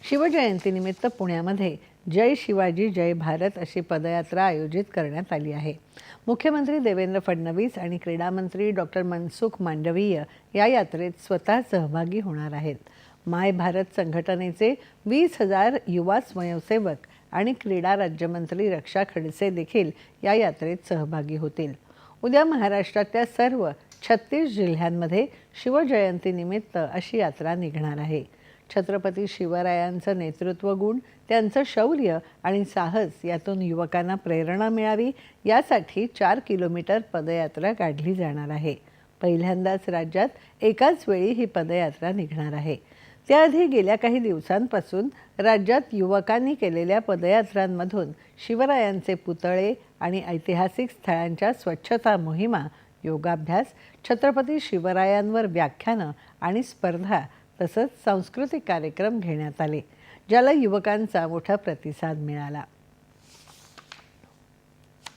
शिवजयंतीनिमित्त पुण्यामध्ये जय शिवाजी जय भारत अशी पदयात्रा आयोजित करण्यात आली आहे। मुख्यमंत्री देवेंद्र फडणवीस आणि क्रीडा मंत्री डॉक्टर मनसुख मांडवीय या यात्रेत स्वतः सहभागी होणार आहेत। माय भारत संघटनेचे 20,000 युवा स्वयंसेवक आणि क्रीडा राज्यमंत्री रक्षा खडसे देखील या यात्रेत सहभागी होतील। उद्या महाराष्ट्रातल्या सर्व 36 जिल्ह्यांमध्ये शिवजयंतीनिमित्त अशी यात्रा निघणार आहे। छत्रपती शिवरायांचं नेतृत्व गुण, त्यांचं शौर्य आणि साहस यातून युवकांना प्रेरणा मिळावी यासाठी 4 किलोमीटर पदयात्रा काढली जाणार आहे। पहिल्यांदाच राज्यात एकाच वेळी ही पदयात्रा निघणार आहे। त्याआधी गेल्या काही दिवसांपासून राज्यात युवकांनी केलेल्या पदयात्रांमधून शिवरायांचे पुतळे आणि ऐतिहासिक स्थळांच्या स्वच्छता मोहिमा, योगाभ्यास, छत्रपती शिवरायांवर व्याख्यानं आणि स्पर्धा तसंच सांस्कृतिक कार्यक्रम घेण्यात आले, ज्याला युवकांचा मोठा प्रतिसाद मिळाला।